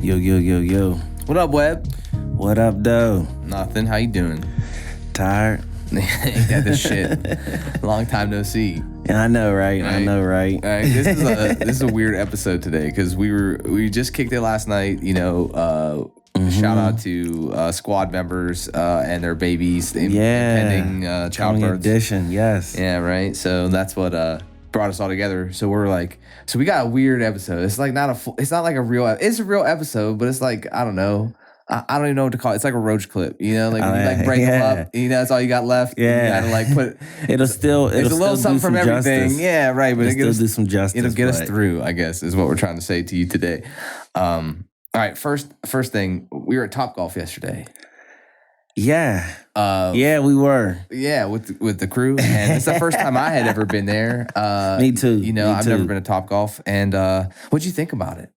Yo, yo, yo, yo. What up, Webb? What up, though? Nothing. How you doing? Tired? Ain't that the shit? Long time no see. Yeah, I know, right? Right. I know, right? All right, this is a weird episode today because we just kicked it last night. You know, shout out to squad members and their babies pending Coming childbirth. edition, yes. Yeah, right. So that's what brought us all together. So we're like, so we got a weird episode. It's like it's not like a real. It's a real episode, but it's like I don't know. I don't even know what to call it. It's like a Roach Clip, you know, like when you like break them up, you know, that's all you got left. Yeah, you gotta like put. It'll still There's a little something from everything. Justice. Yeah, right. But it'll do some justice. It'll get us through, I guess, is what we're trying to say to you today. All right, first thing, we were at TopGolf yesterday. Yeah. Yeah, we were. Yeah, with the crew, and it's the first time I had ever been there. Me too. You know, I've never been to TopGolf, and what'd you think about it?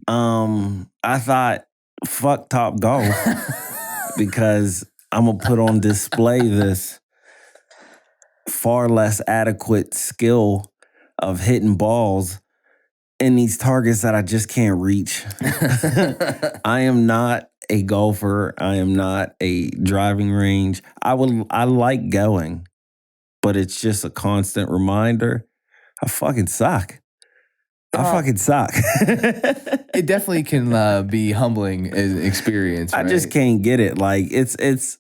I thought, fuck TopGolf, because I'm gonna put on display this far less adequate skill of hitting balls in these targets that I just can't reach. I am not a golfer. I am not a driving range. I like going, but it's just a constant reminder. I fucking suck. I fucking suck. It definitely can be humbling as an experience. Right? I just can't get it. Like it's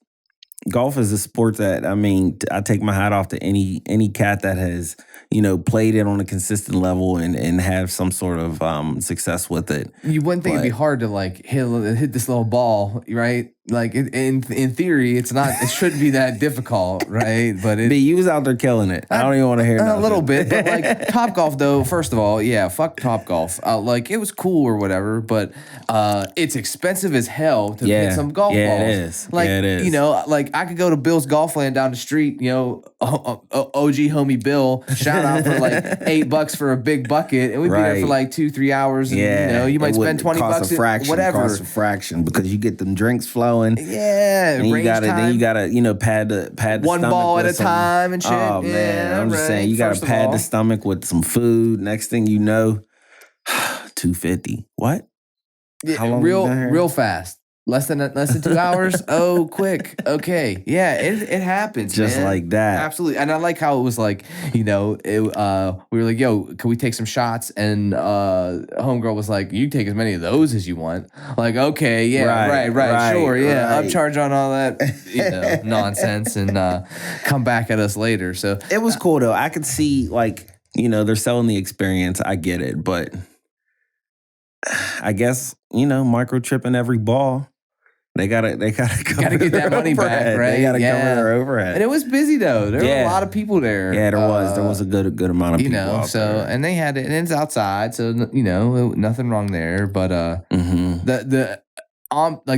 golf is a sport that, I mean, I take my hat off to any cat that has, you know, played it on a consistent level and have some sort of success with it. You wouldn't think it'd be hard to like hit this little ball, right? Like in theory, it's not. It shouldn't be that difficult, right? But you was out there killing it. I don't even want to hear nothing. A little bit, but like TopGolf though. First of all, yeah, fuck TopGolf. Like it was cool or whatever, but it's expensive as hell to hit some golf balls. It is. Like it is. You know, like I could go to Bill's Golf Land down the street. You know, OG homie Bill. Shout out for like $8 for a big bucket, and we'd be there for like 2-3 hours. And, you know, you might spend $20. Whatever. Cost a fraction because you get them drinks flowing. Yeah, and you gotta, you know, pad the one stomach ball at a some, time and shit. Oh man, I'm just saying, you gotta pad the stomach with some food. Next thing you know, $250. What? How long? Real fast. Less than 2 hours. Oh, quick. Okay. Yeah, it happens. Just man. Like that. Absolutely. And I like how it was like, you know, we were like, yo, can we take some shots? And homegirl was like, you take as many of those as you want. Like, okay, yeah, right, sure, yeah. Upcharge on all that, you know, nonsense and come back at us later. So it was cool though. I could see, like, you know, they're selling the experience. I get it, but I guess, you know, microchipping every ball. They gotta get that money back, right? They gotta cover their overhead. And it was busy though. There were a lot of people there. Yeah, there was a good amount of people. You know, out there. And they had it, and it's outside, so you know, nothing wrong there. But the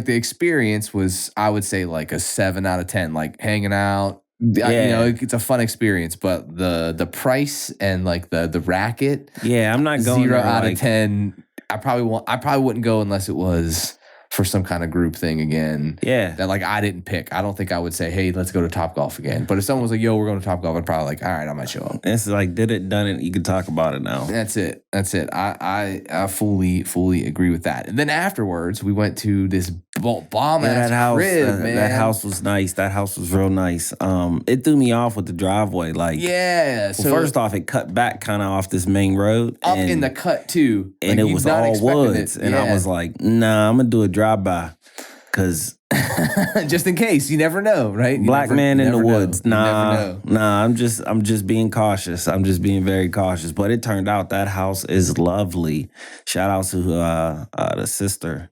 experience was, I would say, like a 7 out of 10. Like hanging out, you know, it's a fun experience. But the price and like the racket, I'm not going 0 out of 10. I probably wouldn't go unless it was for some kind of group thing again. Yeah. That like I didn't pick. I don't think I would say, hey, let's go to TopGolf again. But if someone was like, yo, we're going to TopGolf, I'd probably like, all right, I might show up. It's like, did it, done it, you can talk about it now. That's it. I fully agree with that. And then afterwards, we went to this bomb-ass crib, man. That house was nice. That house was real nice. It threw me off with the driveway. Like, so first off, it cut back kind of off this main road. Up in the cut, too. And like, it was all woods. And I was like, nah, I'm going to do a drive-by. Because just in case, you never know, right? Black man in the woods. Nah, I'm just being cautious. I'm just being very cautious. But it turned out that house is lovely. Shout out to the sister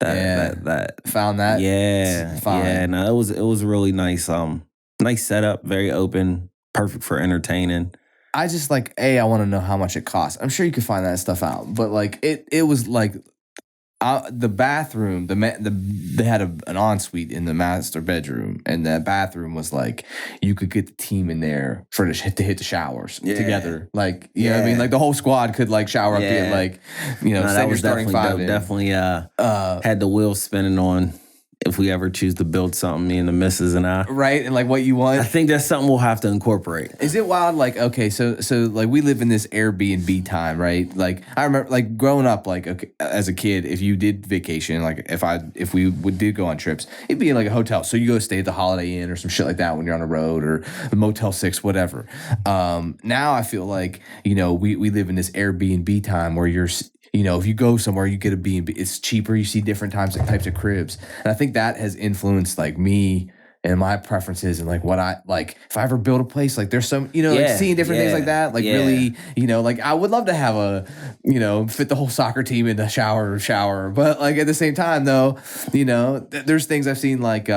that found that. Yeah. No, it was really nice. Nice setup, very open, perfect for entertaining. I just like, I want to know how much it costs. I'm sure you could find that stuff out, but like it was like. The bathroom, they had an ensuite in the master bedroom, and that bathroom was like you could get the team in there to hit the showers together, like you know what I mean, like the whole squad could like shower up here, like you know, send your starting five in. Definitely had the wheels spinning on if we ever choose to build something, me and the missus and I. Right, and like what you want. I think that's something we'll have to incorporate. Is it wild? Like, okay, so like we live in this Airbnb time, right? Like I remember, like growing up, like okay, as a kid, if you did vacation, like if we did go on trips, it'd be in like a hotel. So you go stay at the Holiday Inn or some shit like that when you're on the road, or the Motel 6, whatever. Now I feel like we live in this Airbnb time where you're. If you go somewhere, you get a B&B. It's cheaper. You see different types of cribs, and I think that has influenced like me and my preferences and like what I like. If I ever build a place, like there's some, like seeing different things like that, like really, like I would love to have a, fit the whole soccer team in the shower, but like at the same time though, there's things I've seen like.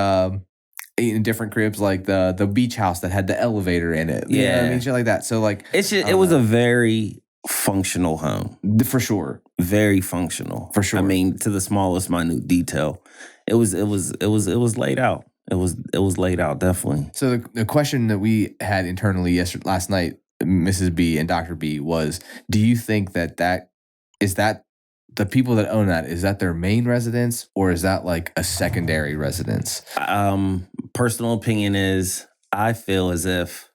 In different cribs, like the beach house that had the elevator in it, you know what I mean, shit like that. So like, it's just, it was a very functional home, for sure. Very functional, for sure. I mean, to the smallest minute detail, it was laid out. It was laid out, definitely. So the question that we had internally last night, Mrs. B and Dr. B, was: do you think that is that the people that own that, is that their main residence, or is that like a secondary residence? Personal opinion is, I feel as if,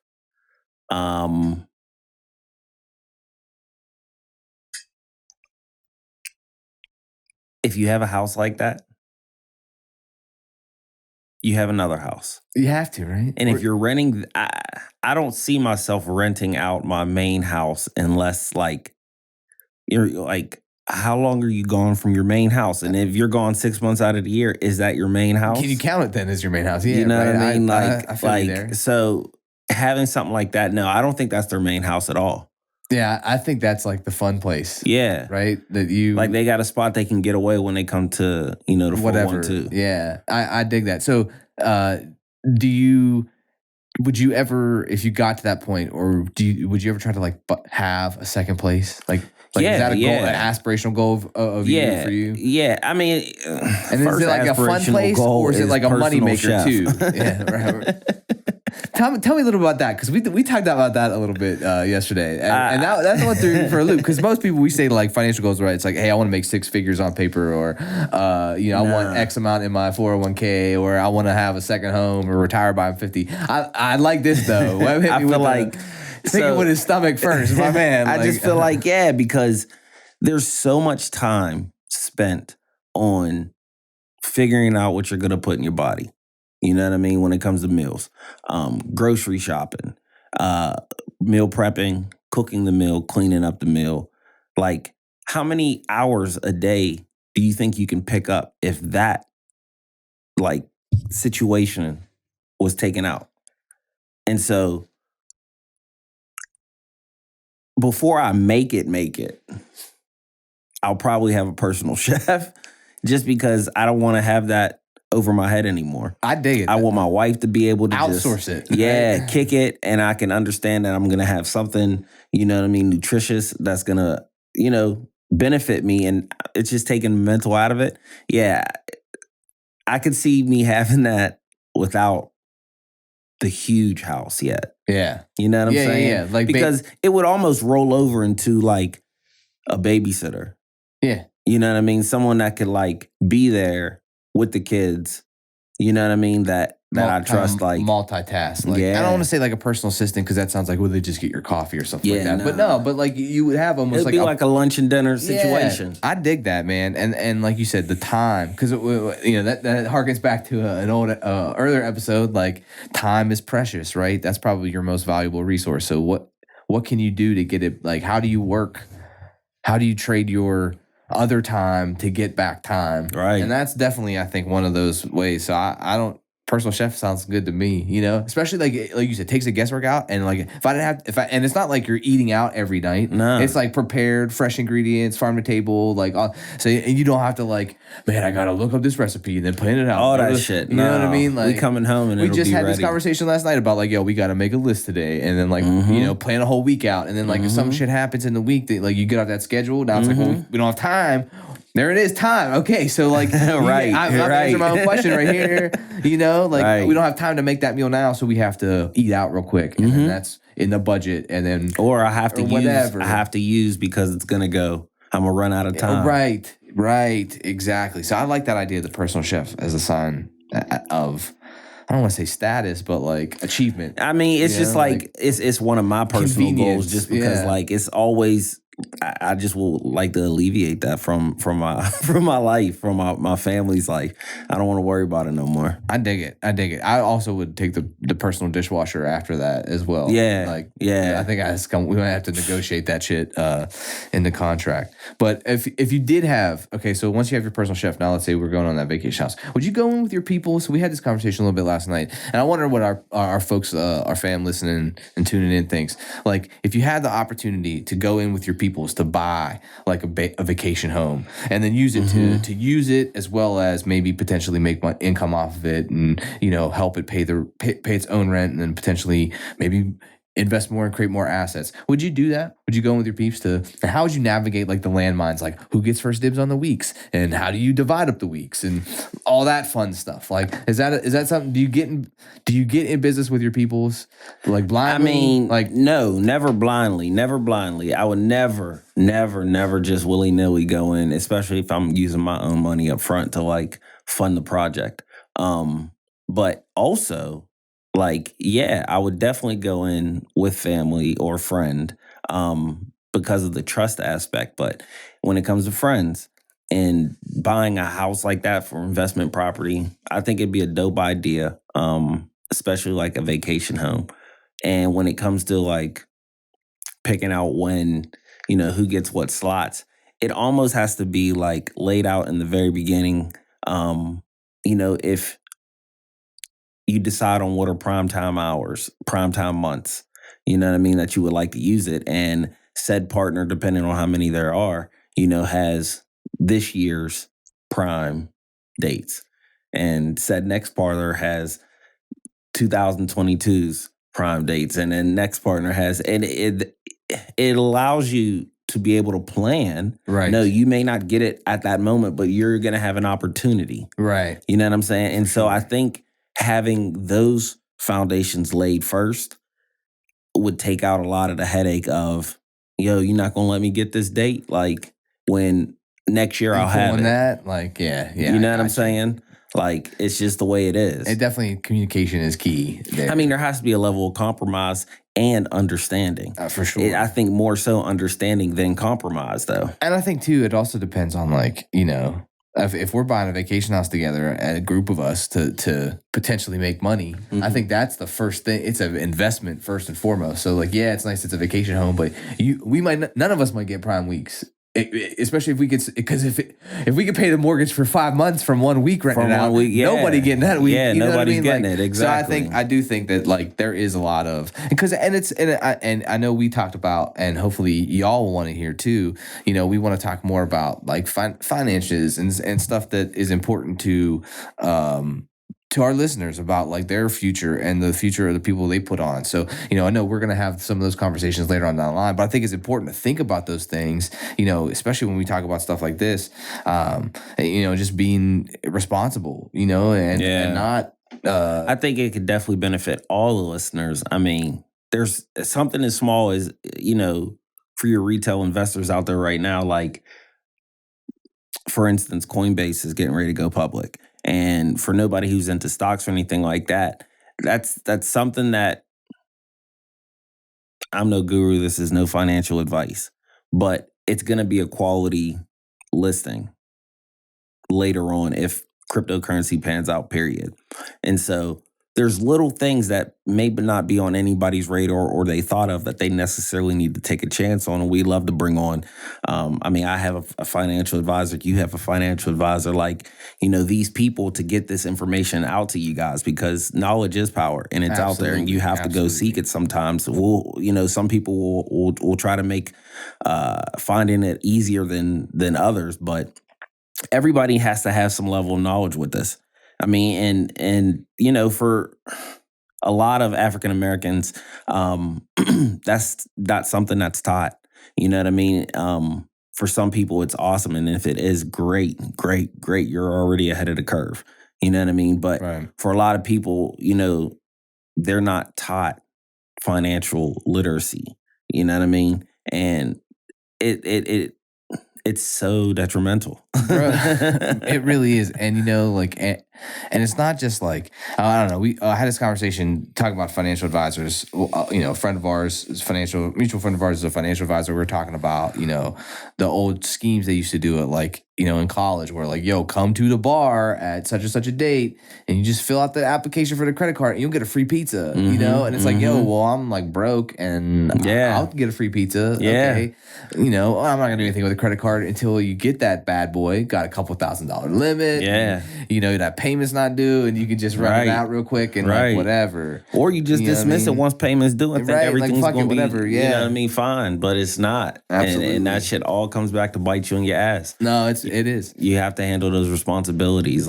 if you have a house like that, you have another house. You have to, right? And if you're renting, I don't see myself renting out my main house unless like, you're like, how long are you gone from your main house? And if you're gone 6 months out of the year, is that your main house? Can you count it then as your main house? Yeah, you know what I mean? I feel you there. So having something like that, no, I don't think that's their main house at all. Yeah, I think that's like the fun place. Yeah. Right? That you like they got a spot they can get away when they come to, the 412. Yeah. I dig that. So would you ever, if you got to that point, or would you ever try to like have a second place? Like is that a goal, an aspirational goal of you for you? Yeah. I mean, and is it like a fun place, or is it like a moneymaker too? Yeah, right. Tell me a little about that, because we talked about that a little bit yesterday, and that's what threw me for a loop. Because most people, we say like financial goals, right? It's like, hey, I want to make 6 figures on paper, or I want X amount in my 401k, or I want to have a second home, or retire by 50. I like this though. I feel like thinking with his stomach first, my man. I just feel like because there's so much time spent on figuring out what you're gonna put in your body. You know what I mean? When it comes to meals, grocery shopping, meal prepping, cooking the meal, cleaning up the meal. Like, how many hours a day do you think you can pick up if that like situation was taken out? And so before I make it, I'll probably have a personal chef, just because I don't want to have that over my head anymore. I dig it. I want my wife to be able to outsource it. Yeah, kick it, and I can understand that I'm going to have something, nutritious that's going to, benefit me, and it's just taking mental out of it. Yeah, I could see me having that without the huge house yet. Yeah. You know what I'm saying? Yeah. Like, because it would almost roll over into like a babysitter. Yeah. You know what I mean? Someone that could like be there with the kids. You know what I mean? That I trust, like multitask. Like, I don't want to say like a personal assistant, because that sounds like, would they just get your coffee or something like that? No. But like you would have almost it'd be like a lunch and dinner situation. I dig that, man. And like you said, the time, because that harkens back to an old earlier episode. Like, time is precious, right? That's probably your most valuable resource. So what can you do to get it? Like, how do you work? How do you trade your other time to get back time? Right. And that's definitely, I think, one of those ways. So I don't. Personal chef sounds good to me, especially like you said, takes the guesswork out. And like, and it's not like you're eating out every night. No, it's like prepared, fresh ingredients, farm to table, like, so, and you don't have to like, man, I gotta look up this recipe and then plan it out. All that shit. You know what I mean? Like, we coming home and we just had ready. This conversation last night about like, yo, we gotta make a list today, and then like, plan a whole week out, and then like, if some shit happens in the week that like you get off that schedule, now it's like, well, we don't have time. There it is, time. Okay, so like, right, I'm answering my own question right here. We don't have time to make that meal now, so we have to eat out real quick, and then that's in the budget, and then I have to use because it's gonna go. I'm gonna run out of time. Right. Right, exactly. So I like that idea of the personal chef as a sign of, I don't want to say status, but like achievement. I mean, it's just like it's one of my personal goals, convenience. just because Yeah. like it's always I just will like to alleviate that from my from my life, from my family's life. I don't want to worry about it no more. I dig it. I dig it. I also would take the personal dishwasher after that as well. Yeah, Like, yeah. I think we might have to negotiate that shit in the contract. But if you did have, okay, so once you have your personal chef, now let's say we're going on that vacation house, would you go in with your people? So we had this conversation a little bit last night, and I wonder what our folks, our fam listening and tuning in thinks. Like, if you had the opportunity to go in with your peoples to buy like a vacation home and then use it to use it, as well as maybe potentially make income off of it, and help it pay its own rent, and then potentially maybe invest more and create more assets. Would you do that? Would you go in with your peeps and how would you navigate like the landmines, like who gets first dibs on the weeks, and how do you divide up the weeks, and all that fun stuff? Like, is that something? Do you get in business with your peoples like blindly? I mean, like, no, never blindly, never blindly. I would never just willy nilly go in, especially if I'm using my own money up front to like fund the project. But also, like, yeah, I would definitely go in with family or friend, because of the trust aspect. But when it comes to friends and buying a house like that for investment property, I think it'd be a dope idea. Especially like a vacation home. And when it comes to like picking out when, who gets what slots, it almost has to be like laid out in the very beginning. If you decide on what are prime time hours, prime time months, you know what I mean, that you would like to use it. And said partner, depending on how many there are, has this year's prime dates. And said next partner has 2022's prime dates, and then next partner has, and it allows you to be able to plan. Right. No, you may not get it at that moment, but you're gonna have an opportunity. right. You know what I'm saying? And so I think having those foundations laid first would take out a lot of the headache of, yo, you're not gonna let me get this date. Like when next year I'll have it. That, like, yeah. You know what I'm saying? Like, it's just the way it is. It definitely, communication is key there. I mean, there has to be a level of compromise and understanding. For sure. I think more so understanding than compromise, though. And I think too, it also depends on like, if we're buying a vacation house together, a group of us to potentially make money, I think that's the first thing. It's an investment first and foremost. So like, yeah, it's nice it's a vacation home, but none of us might get prime weeks. Especially if we could, because if we could pay the mortgage for 5 months from 1 week renting it out, nobody getting that week. Yeah, nobody's getting it. Exactly. So I do think that like there is a lot of, and I know we talked about, and hopefully y'all will want to hear too. We want to talk more about like finances and stuff that is important to our listeners about like their future and the future of the people they put on. So, I know we're going to have some of those conversations later on down the line, but I think it's important to think about those things, especially when we talk about stuff like this, just being responsible, and not, I think it could definitely benefit all the listeners. I mean, there's something as small as, for your retail investors out there right now, like, for instance, Coinbase is getting ready to go public. And for nobody who's into stocks or anything like that, that's something that I'm no guru. This is no financial advice, but it's going to be a quality listing later on if cryptocurrency pans out, period. And so there's little things that may not be on anybody's radar or they thought of that they necessarily need to take a chance on. And we love to bring on, I have a financial advisor. You have a financial advisor, like, these people to get this information out to you guys, because knowledge is power and it's out there and you have to go seek it sometimes. Some people will try to make finding it easier than others, but everybody has to have some level of knowledge with this. I mean, and for a lot of African Americans, that's not something that's taught. You know what I mean? For some people, it's awesome, and if it is, great. You're already ahead of the curve. You know what I mean? But for a lot of people, they're not taught financial literacy. You know what I mean? And it's so detrimental. Bro, it really is. And, and it's not just like, I don't know. I had this conversation talking about financial advisors. A friend of ours is mutual friend of ours is a financial advisor. We were talking about, the old schemes they used to do at in college where yo, come to the bar at such and such a date and you just fill out the application for the credit card and you'll get a free pizza, and it's yo, well, I'm broke and I'll get a free pizza. Yeah. Okay. I'm not going to do anything with a credit card until you get that bad boy, got a couple $1,000 limit. Yeah. And, that payment's not due and you can just run it out real quick and whatever. Or you just dismiss it once payment's due and think everything's going to be, whatever. Yeah. Fine. But it's not. Absolutely. And that shit all comes back to bite you in your ass. No, it is. You have to handle those responsibilities.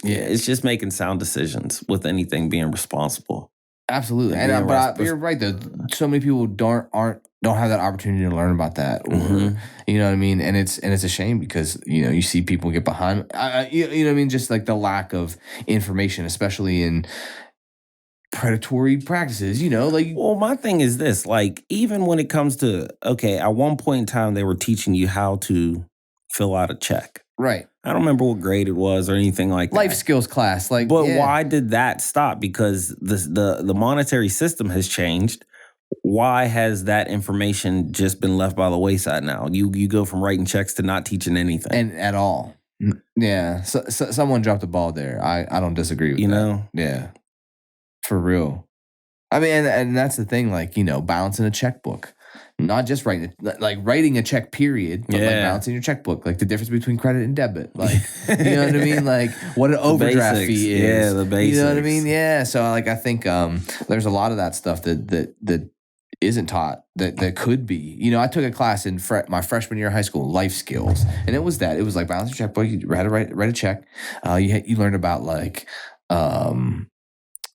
It's just making sound decisions with anything being responsible. Absolutely. But you're right though. So many people don't have that opportunity to learn about that, or you know what I mean. And it's a shame because you see people get behind. You know what I mean. Just like the lack of information, especially in predatory practices. Well, my thing is this: even when it comes to at one point in time they were teaching you how to fill out a check. Right. I don't remember what grade it was or anything like that. Life skills class. But why did that stop? Because the monetary system has changed. Why has that information just been left by the wayside now? You go from writing checks to not teaching anything. And at all. Yeah. So someone dropped the ball there. I don't disagree with that. Yeah. For real. I mean, and that's the thing, balancing a checkbook. Not just writing a check, period, but balancing your checkbook, the difference between credit and debit, you know what I mean, what an overdraft fee is, the basics, you know what I mean, so I think there's a lot of that stuff that isn't taught that could be. I took a class in my freshman year of high school, life skills, and it was balance your checkbook. You had to write a check. You learned about how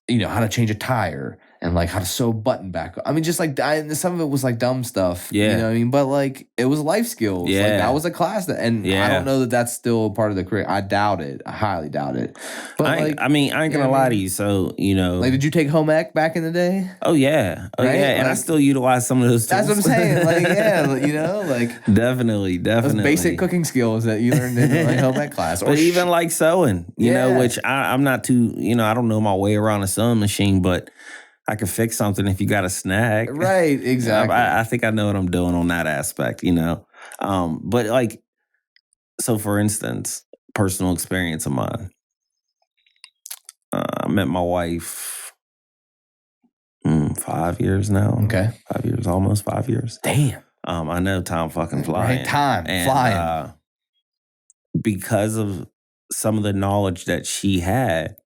to change a tire. And how to sew a button back. I mean, just some of it was dumb stuff. Yeah. You know what I mean? But it was life skills. Yeah. That was a class I don't know that that's still part of the career. I doubt it. I highly doubt it. But I ain't gonna lie to you. So, did you take home ec back in the day? Oh, yeah. Right? Yeah. And I still utilize some of those tools. That's what I'm saying. Definitely. Those basic cooking skills that you learned in home ec class. But even sewing, you know, which I'm not too, I don't know my way around a sewing machine, but I can fix something if you got a snag. Right, exactly. I think I know what I'm doing on that aspect, But so for instance, personal experience of mine. I met my wife 5 years now. Okay. 5 years, almost 5 years. Damn. I know time fucking flying. Right, time flying. Because of some of the knowledge that she had,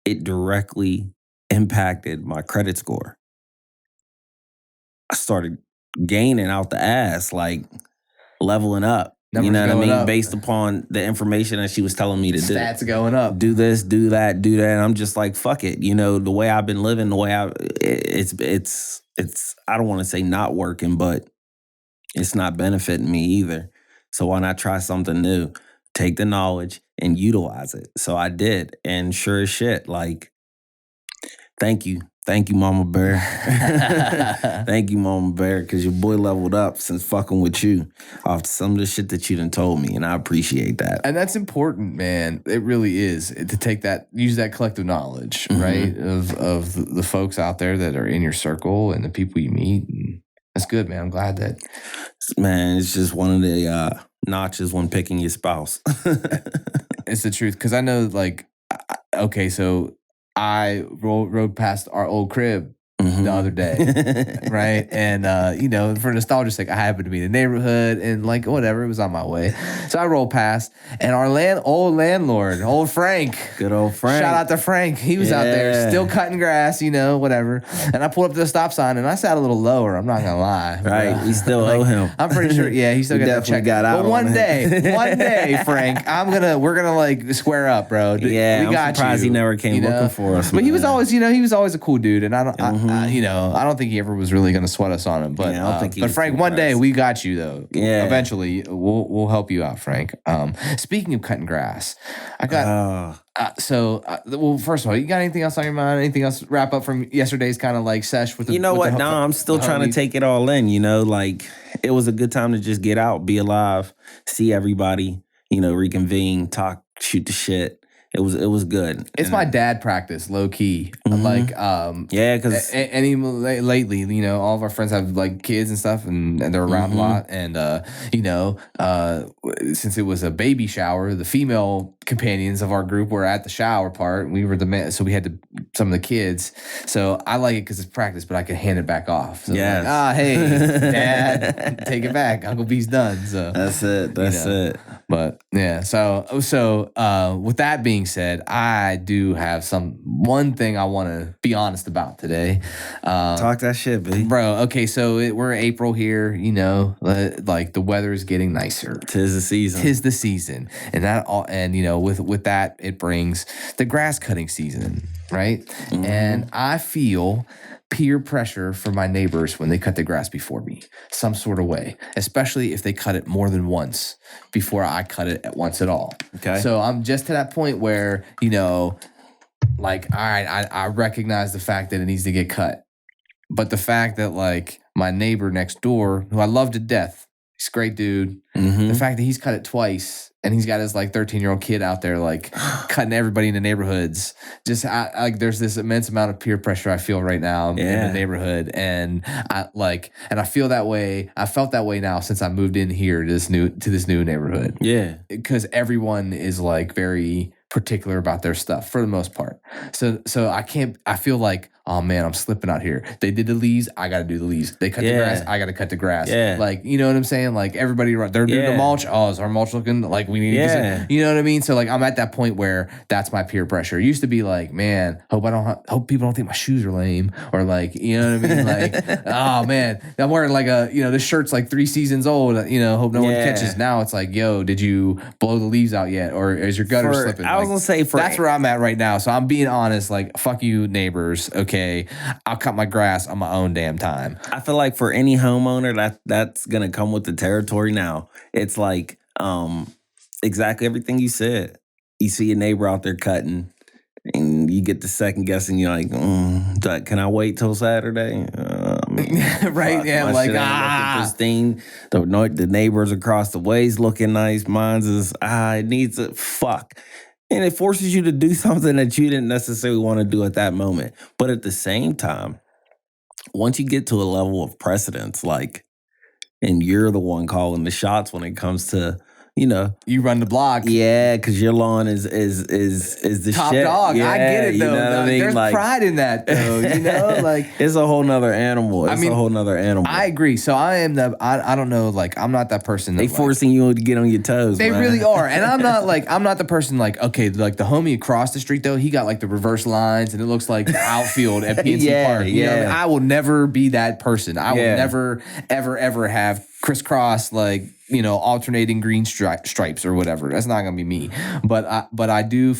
it directly impacted my credit score. I started gaining out the ass, leveling up. Numbers, you know what I mean? Up. Based upon the information that she was telling me to do. Stats going up. Do this, do that, do that. And I'm just fuck it. The way I've been living, it's I don't want to say not working, but it's not benefiting me either. So why not try something new? Take the knowledge and utilize it. So I did. And sure as shit, thank you. Thank you, Mama Bear. Thank you, Mama Bear, because your boy leveled up since fucking with you off some of the shit that you done told me, and I appreciate that. And that's important, man. It really is, to take use that collective knowledge, right, of the folks out there that are in your circle and the people you meet. And that's good, man. I'm glad that. Man, it's just one of the notches when picking your spouse. It's the truth, because I know, okay, so I rode past our old crib the other day, right? And, for nostalgia's sake, I happened to be in the neighborhood and whatever, it was on my way. So I rolled past and our old landlord, old Frank. Good old Frank. Shout out to Frank. He was out there still cutting grass, whatever. And I pulled up to the stop sign and I sat a little lower, I'm not going to lie. Right, we still owe him. I'm pretty sure, he still got that check. Out but one day, Frank, we're going to square up, bro. Yeah, we got I'm surprised he never came looking for us. But he was always, a cool dude. And I You know, I don't think he ever was really going to sweat us on it. But Yeah, I don't think he but was Frank, too one day impressed. we got you though. Yeah. Eventually, we'll help you out, Frank. Speaking of cutting grass, I got. Well, first of all, you got anything else on your mind? Anything else wrap up from yesterday's kind of like sesh with the? You know with what? the No, I'm still trying to take it all in. You know, like it was a good time to just get out, be alive, see everybody. You know, reconvene, talk, shoot the shit. It was good. It's my dad practice, low key. Like, yeah, because lately, you know, all of our friends have like kids and stuff, and they're around a lot. And you know, since it was a baby shower, the female companions of our group were at the shower part. We were the men, so we had some of the kids. So I like it because it's practice, but I can hand it back off. So Yes. like, hey, Dad, take it back. Uncle B's done. So that's it. That's it. But yeah, so with that being said, I do have one thing I want to be honest about today. Talk that shit, B. Bro. Okay, so we're April here. You know, like the weather is getting nicer. Tis the season. Tis the season, and you know, with that, it brings the grass cutting season, right? And I feel peer pressure from my neighbors when they cut the grass before me, some sort of way, especially if they cut it more than once before I cut it at once at all. Okay. So I'm just to that point where, you know, like, all right, I recognize the fact that it needs to get cut. But the fact that like my neighbor next door, who I love to death, he's a great dude. The fact that he's cut it twice and he's got his like 13-year-old kid out there like cutting everybody in the neighborhoods. Just like there's this immense amount of peer pressure I feel right now in the neighborhood, and I feel that way. I felt that way now since I moved in here to this new neighborhood. Yeah, because everyone is like very particular about their stuff for the most part. So I feel like, oh man, I'm slipping out here. They did the leaves, I got to do the leaves. They cut the grass, I got to cut the grass. Yeah. Like, you know what I'm saying? Like everybody, they're doing the mulch. Oh, is our mulch looking like we need to, you know what I mean? So like, I'm at that point where that's my peer pressure. It used to be like, man, hope people don't think my shoes are lame, or like, you know what I mean? Like, oh man, I'm wearing like this shirt's like 3 seasons old, you know, hope no one catches. Now it's like, yo, did you blow the leaves out yet? Or is your gutter slipping? I was gonna say that's where I'm at right now. So I'm being honest, like, fuck you neighbors. Okay. I'll cut my grass on my own damn time. I feel like for any homeowner, that's gonna come with the territory now. It's like exactly everything you said. You see a neighbor out there cutting, and you get the second guessing. You're like, can I wait till Saturday? Right? Fuck, yeah, my like shit ain't looking pristine. The neighbors across the way's looking nice. Mine's is it needs a fuck. And it forces you to do something that you didn't necessarily want to do at that moment. But at the same time, once you get to a level of precedence, like, and you're the one calling the shots when it comes to, you know, you run the block. Yeah, because your lawn is the top shit. dog. Yeah, I get it though. You know what I mean? There's like, pride in that though. You know, like it's a whole nother animal. It's a whole nother animal. I agree. So I am I don't know, like I'm not that person. They forcing you to get on your toes. They man. really are. And I'm not the person like, okay, like the homie across the street though, he got like the reverse lines and it looks like the outfield at PNC Park. You know what I mean? I will never be that person. I will never, ever have crisscross, like, you know, alternating green stripes or whatever. That's not gonna be me. But I do.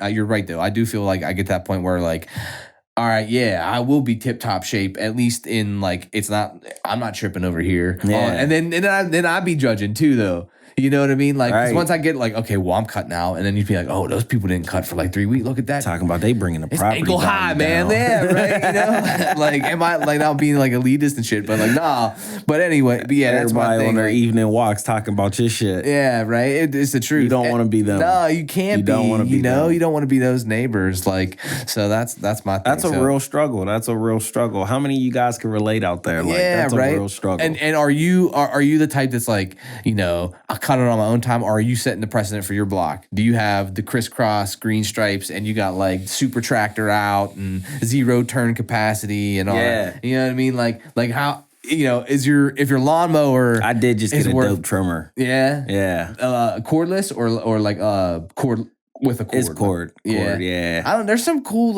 You're right though. I do feel like I get to that point where like, all right, yeah, I will be tip top shape at least in like I'm not tripping over here. Yeah. And then I'd be judging too though. You know what I mean? Like, 'cause Right. once I get like, okay, well, I'm cutting out, and then you'd be like, oh, those people didn't cut for like 3 weeks. Look at that. Talking about they bringing the It's property ankle high, man. down. Yeah, right. You know, like, am I like now being like elitist and shit? But like, nah. But anyway, but yeah, that's my Everybody thing. on their Like, evening walks talking about your shit. yeah, right. It's the truth. You don't want to be them. No, you can't. You don't want to be You know, them. you don't want to be those neighbors. Like, so that's my thing. That's a So- real struggle. That's a real struggle. How many of you guys can relate out there? Like, yeah, that's right. a real struggle. And are you the type that's like, you know, I cut it on my own time, or are you setting the precedent for your block? Do you have the crisscross green stripes and you got like super tractor out and 0 turn capacity and all that? You know what I mean? Like how, you know, if your lawnmower, I did just get a worth- dope trimmer. yeah, cordless or like cord with a cord. It's cord. Yeah. Yeah. I don't. There's some cool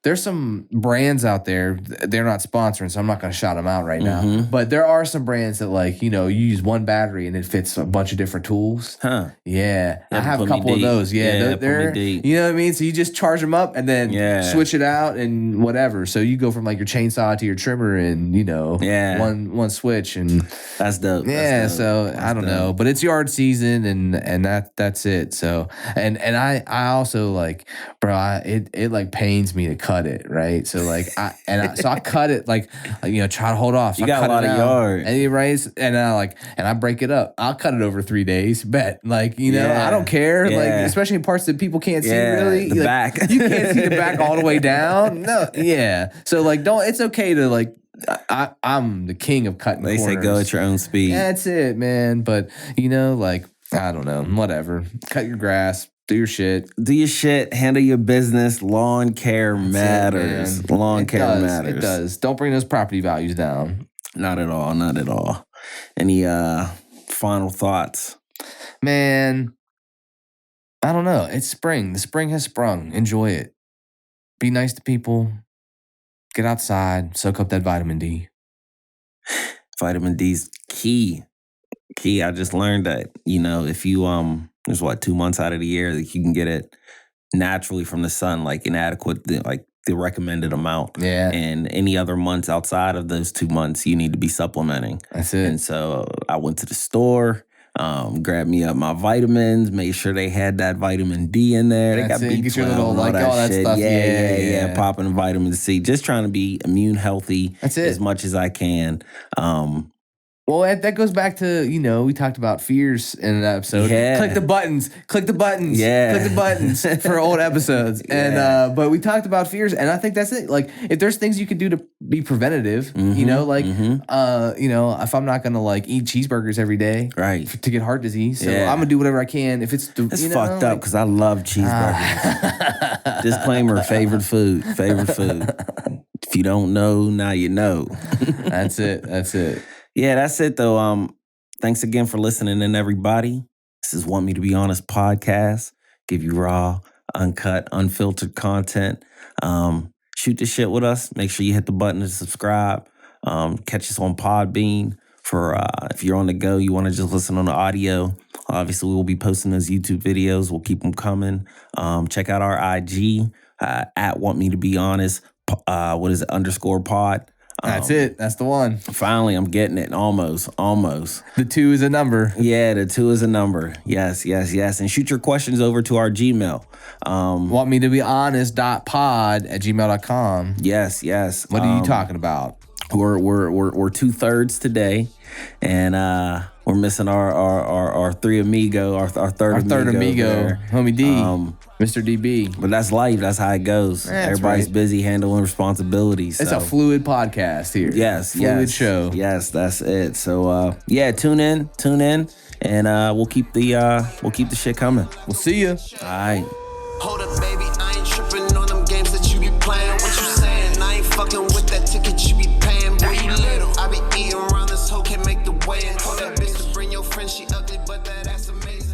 there's there's some brands out there. They're not sponsoring, so I'm not going to shout them out right now. But there are some brands that like, you know, you use one battery and it fits a bunch of different tools. Huh. Yeah. I have a couple of those. Yeah. They're you know what I mean? So you just charge them up and then switch it out and whatever. So you go from like your chainsaw to your trimmer and, you know, one switch. And that's dope. Yeah. That's dope. So I don't know, but it's yard season and that's it. So, and I also like, bro, it like pains me to cut it. Right. So like, so I cut it like, you know, try to hold off. So you got a lot of yard. And I break it up. I'll cut it over 3 days. Bet. Like, you know, I don't care. Like, especially in parts that people can't see really. The like, back. You can't see the back all the way down. No. Yeah. So like, it's okay to like, I'm the king of cutting corners. They say go at your own speed. That's it, man. But, you know, like, I don't know. Whatever. Cut your grass. Do your shit. Do your shit. Handle your business. Lawn care matters. Lawn care matters. It does. Don't bring those property values down. Not at all. Not at all. Any final thoughts? Man, I don't know. It's spring. The spring has sprung. Enjoy it. Be nice to people. Get outside. Soak up that vitamin D. Vitamin D's key. I just learned that, you know, if you there's 2 months out of the year that you can get it naturally from the sun, like inadequate, like the recommended amount. Yeah. And any other months outside of those 2 months, you need to be supplementing. That's it. And so I went to the store, grabbed me up my vitamins, made sure they had that vitamin D in there. They got B12 get your little, and all like, all that shit. stuff. Yeah. Popping vitamin C. Just trying to be immune healthy as much as I can. Well, that goes back to, you know, we talked about fears in an episode. Yeah. Click the buttons. Yeah. Click the buttons for old episodes. And but we talked about fears, and I think that's it. Like, if there's things you could do to be preventative, you know, like, you know, if I'm not gonna like eat cheeseburgers every day, to get heart disease, so I'm gonna do whatever I can. If it's fucked up because I love cheeseburgers. Disclaimer: favorite food. If you don't know, now you know. That's it. Yeah, that's it though. Thanks again for listening in, everybody. This is Want Me to Be Honest podcast. Give you raw, uncut, unfiltered content. Shoot the shit with us. Make sure you hit the button to subscribe. Catch us on Podbean for if you're on the go, you want to just listen on the audio. Obviously, we'll be posting those YouTube videos. We'll keep them coming. Check out our IG at Want Me to Be Honest. _pod. That's it. That's the one. Finally, I'm getting it. Almost. The 2 is a number. Yeah, the 2 is a number. Yes. And shoot your questions over to our Gmail. Want me to be honest.pod@gmail.com. Yes. What are you talking about? We're 2/3 today, and we're missing our third amigo, homie D, Mr. DB. But that's life. That's how it goes. Everybody's busy handling responsibilities. It's a fluid podcast here. Yes, fluid show. Yes, that's it. So tune in, and we'll keep the shit coming. We'll see you. All right. Hold up, baby. I ain't tripping on them games that you be playing. What you saying? I ain't fucking with that ticket you be paying. Boy, you little. I be eating around this hoe, can't make the way in. Told that bitch to bring your friend, she ugly, but that ass amazing.